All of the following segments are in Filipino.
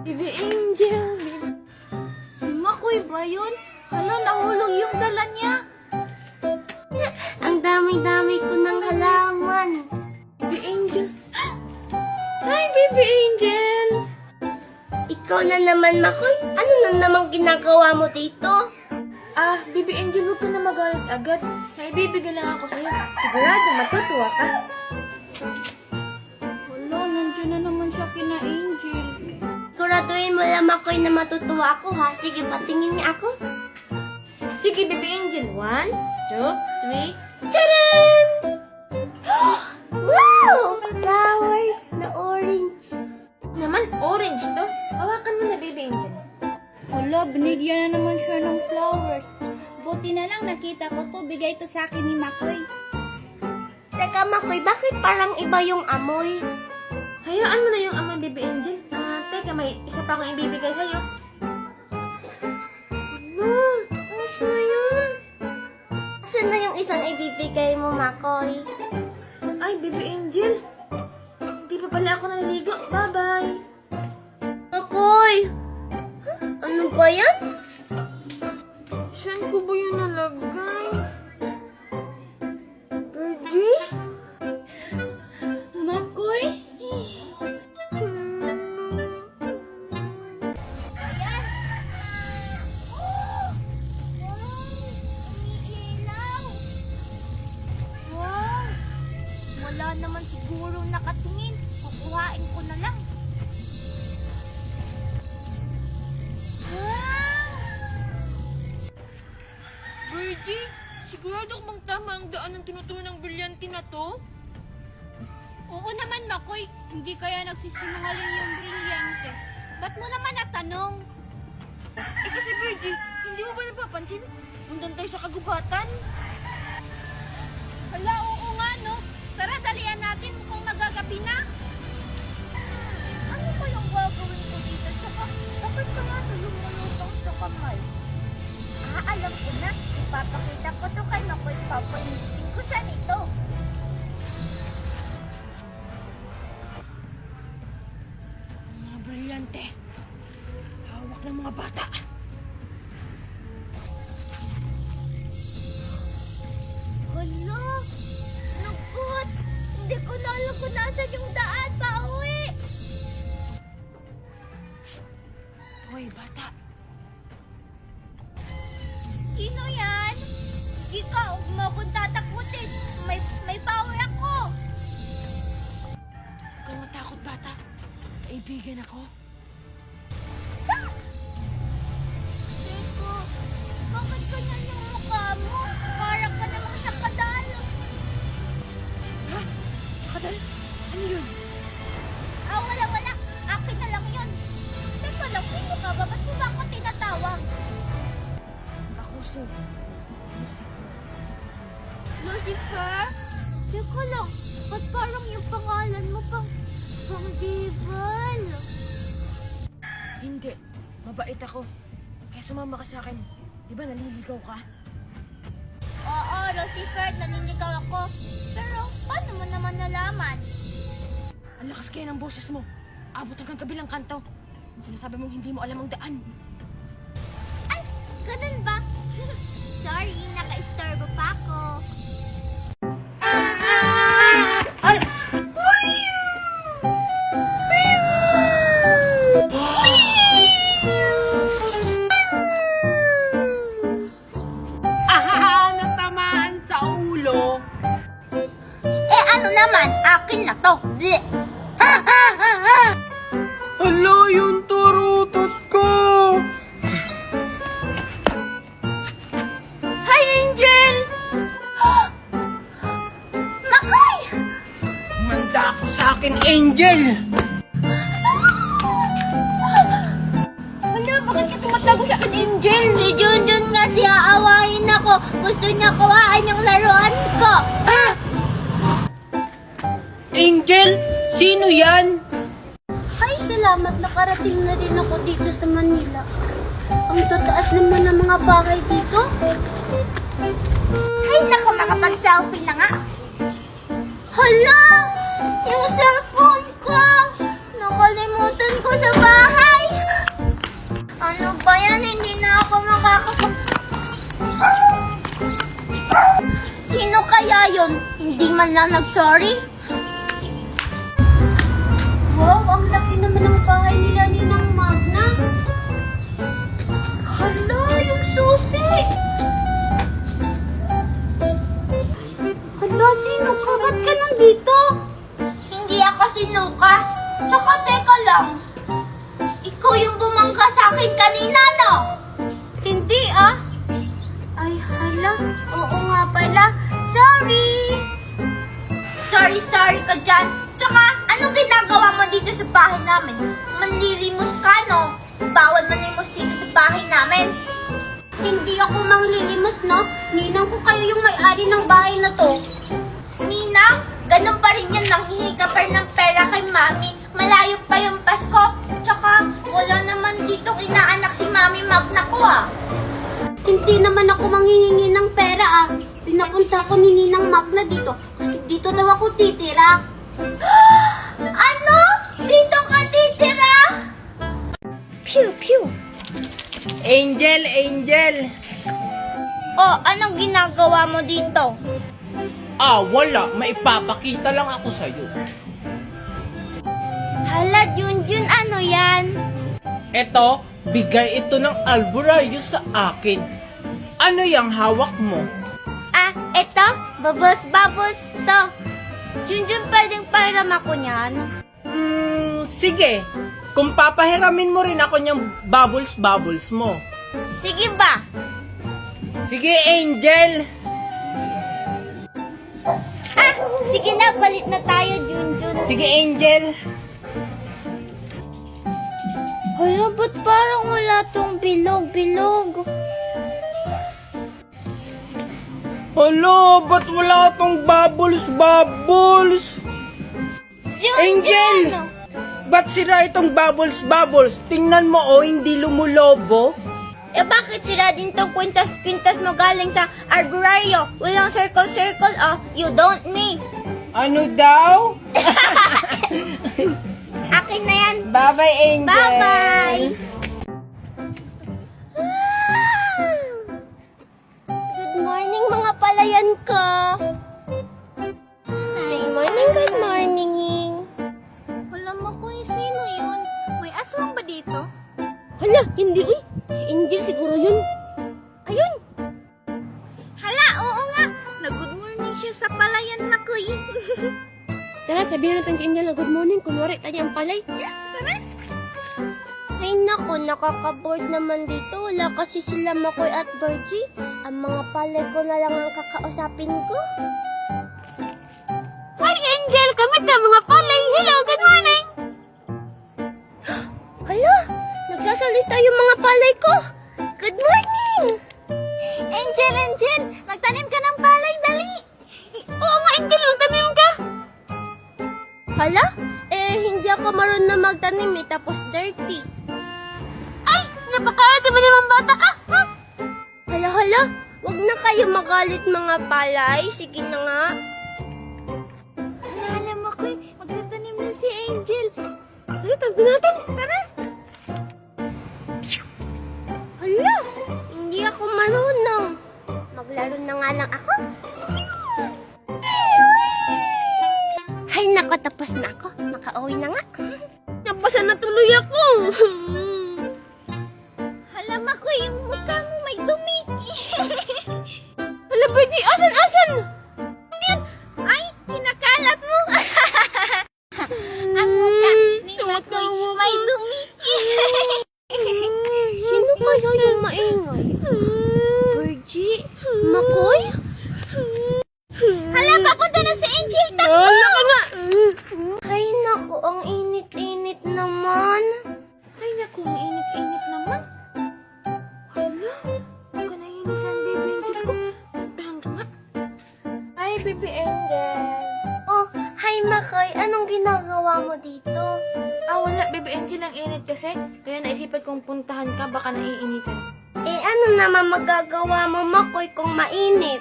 Baby Angel, si Makoy ba yun? Hala, nahulog yung dala niya. Ang dami-dami ko ng halaman. Baby Angel. Hi, Baby Angel. Ikaw na naman, Makoy. Ano na namang ginagawa mo dito? Baby Angel, huwag ka na magalit agad. Naibibigay lang ako sa'yo. Sigurado matutuwa ka. Wala, nandiyan na naman siya kina Angel. Siguraduhin mo lang, Makoy, na matutuwa ako, ha? Sige, patingin niya ako. Sige, Baby Angel. 1, 2, 3. Tcharan! Wow! Flowers na orange. Naman, orange to. Hawakan mo na, Baby Angel. Wala, binigyan na naman siya ng flowers. Buti na lang nakita ko to. Bigay to sa akin ni Makoy. Teka, Makoy, bakit parang iba yung amoy? Hayaan mo na yung amoy, Baby Angel. Teka, may isa pa akong ibibigay sa'yo. Ano na yun? Saan na yung isang ibibigay mo, Makoy? Ay, Baby Angel. Hindi pa pala ako naliligo. Bye-bye. Makoy! Ano ba yan? Saan ko ba yun nalagay? Virgie? Makoy? Wow! Wala naman siguro nakatingin. Kukuhain ko na lang. Wow! Virgie? Sigurado ko bang tama ang daan ng tinutunan ng brilyante na to? Oo naman, Makoy. Hindi kaya nagsisinungaling yung brilyante. Ba't mo naman natanong? Kasi Virgie, hindi mo ba napapansin? Pundan tayo sa kagubatan. Hala, oo nga, no? Tara, dalian natin kung magagabi na. Ano ba yung gagawin ko dito? Tsaka, bakit ka nga lumulutang sa kamay? Alam ko na. Ipapakita ko to kay Makoy. Papainitin ko siya nito. Mga brilyante. Hawak ng mga bata. Hala! Nagot! Hindi ko na alam kung nasan yung daan pa uwi. Hoy, bata. Sino yan? Ikaw, huwag mo akong tatakutin. May power ako. Huwag kang matakot, bata. Kaibigan ako. Teko, bakit ganyan yung mukha mo? Parang ka namang sa kadalo. Ha? Kadal? Ano yun? Wala. Akin na lang yun. Teka lang, sino ka ba? Ba't mo ba ako tinatawag? Ako si Lucifer. Lucifer? Teka lang, ba't parang yung pangalan mo pang devil? Hindi. Mabait ako. Kaya sumama ka sa akin. Di ba naliligaw ka? Oo, Lucifer, naninigaw ako. Pero paano mo naman nalaman? Ang lakas kaya ng boses mo. Abot hanggang kabilang kanto. Sinasabi mong hindi mo alam ang daan. Ay, ganun ba? Sorry, naka-istorbo pa ako. Ay! Natamaan sa ulo. Ano naman? Akin na to. Bleh. Hala, yung turutot ko! Hi, Angel! Makoy! Manda ako sa akin, Angel! Wala, bakit ka tumatago sa akin, Angel? Si Junjun nga siya aawahin ako. Gusto niya kuhaan yung laruan ko. Angel? Sino yan? Ay, salamat. Nakarating na din ako dito sa Manila. Ang tataas naman ng mga bahay dito. Ay, naku, makapag-selfie na nga. Hala! Yung cellphone ko! Nakalimutan ko sa bahay! yun? Hindi man lang nag-sorry? Wow, ang laki naman ng bahay nila ni Nang Magna. Hala, yung susi! Hala, sino ka? Ba't ka nandito? Hindi ako sinuka. Tsaka teka lang. Ikaw yung bumangga sa akin kanina, no? Hindi ah. Ay, hala. Oo nga pala. Sorry. Sorry ka dyan. Tsaka, anong ginagawa mo dito sa bahay namin? Manlilimos ka, no? Bawal manlimos dito sa bahay namin. Hindi ako manglilimos, no? Ninang ko kayo yung may-ari ng bahay na to. Ninang? Ganun pa rin yan. Nanghihingi ka pa rin ng pera kay Mami. Malayo pa yung Pasko. Tsaka, wala naman ditong inaanak si Mami Magna ko, ah. Hindi naman ako manghihingi ng pera, ah. Pinapunta ko ni Ninang Magna dito kasi dito daw ako titira. Ano? Dito ka titira? Pew, pew. Angel! Oh, anong ginagawa mo dito? Wala. Maipapakita lang ako sa'yo. Hala, Junjun, ano yan? Eto, bigay ito ng albularyo sa akin. Ano yung hawak mo? Ah, eto? Bubbles to. Junjun, pwedeng pahiram ako niyan? Sige. Kung papahiramin mo rin ako niyang bubbles mo. Sige ba? Sige, Angel. Ah, sige na, palit na tayo, Junjun. Sige, Angel. Hala, ba't parang wala tong bilog? Hala, ba't wala tong bubbles? Junjun! Angel! Ba't sira itong bubbles? Tingnan mo, hindi lumulobo. Eh bakit sila din tong kwintas mo galing sa arboraryo? Walang circle, oh. You don't me. Ano daw? Akin na yan. Bye-bye, Angel. Bye-bye. Good morning, mga palayan ko. Good morning. Wala mo kung sino yun. May aswang ba dito? Hala, hindi uy. Si Angel siguro yun. Ayun. Hala, oo nga. Nag-good morning siya sa palayan, Makoy. Tara, sabihin natin si Angel na good morning. Kunwari tayo ang palay. Tara. Ay nako, nakaka-board naman dito. Wala kasi sila Makoy at Virgie. Ang mga palay ko na lang ang kakausapin ko. Hi Angel, kami na mga palay. Hello, good morning. Hala, nagsasalita yung mga palay ko. Good morning. Angel, magtanim ka ng palay, dali. Oo nga, Angel, magtanim ka. Hala, hindi ako marunong na magtanim tapos dirty. Ay, napakaarte mo naman bata ka. Hala, wag na kayo magalit mga palay. Sige na nga. Hala, Makoy, magtatanim na si Angel. Tara, tagdo natin. Tara. Hala, hindi ako marunong. Maglaro na nga lang ako. Hay nako, tapos na ako. Makauwi na nga. Napasa na tuloy ako. Hala, Makoy, yung mukha mo may dumi. Hala, Virgie, asan? Yan. Ay, kinakalat mo. Ang mukha ni Makoy may dumi. Sino kaya yung maingay? Virgie? Makoy? Hala, papunta na si Angel. Takbo. Naka nga! Ay, naku, ang init-init naman. Ay, naku, mainit-init naman. Hala, baka nainit ang baby Angel ko. Puntahan ka nga. Ay, baby Angel. Oh, hi Makoy, anong ginagawa mo dito? Wala, baby Angel, ang init kasi. Kaya naisipan kong puntahan ka, baka naiinitan. Ano naman magagawa mo Makoy kung mainit?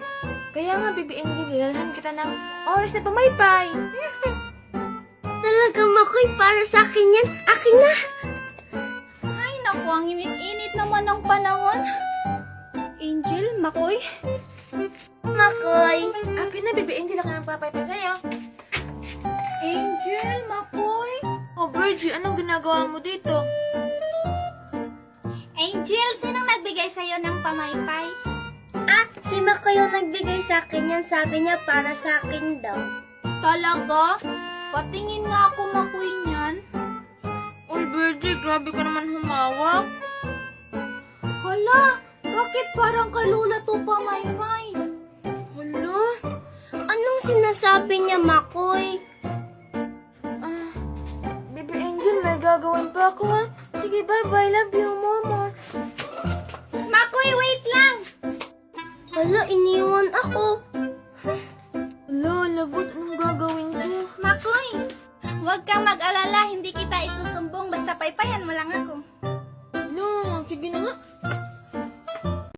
Kaya nga, baby Angel, dinalhan kita ng oras na pamaypay. Talaga Makoy, para sa akin yan. Akin na. Ay, naku, ang init-init naman ng panahon. Angel, Makoy. Makoy. Akin na, Baby Angel. Ako nang papaypay sa'yo. Angel, Makoy. Oh, Virgie, anong ginagawa mo dito? Angel, sinong nagbigay sa'yo ng pamaypay? Ah, si Makoy yung nagbigay sa akin yan. Sabi niya para sa akin daw. Talaga? Patingin nga ako, Makoy, niyan. Uy, Virgie, grabe ka naman humawak. Hala, bakit parang kay Lola to pamaypay? Hala? Anong sinasabi niya, Makoy? Ah, Baby Angel, may gagawin pa ako ha. Sige, bye-bye. Love you, Mama. Makoy, wait lang! Hala, iniwan ako. Hala, labot. Anong gagawin ko? Makoy, huwag kang mag-alala. Hindi kita isusumbong. Basta paypayan mo lang ako. Hala, sige na nga.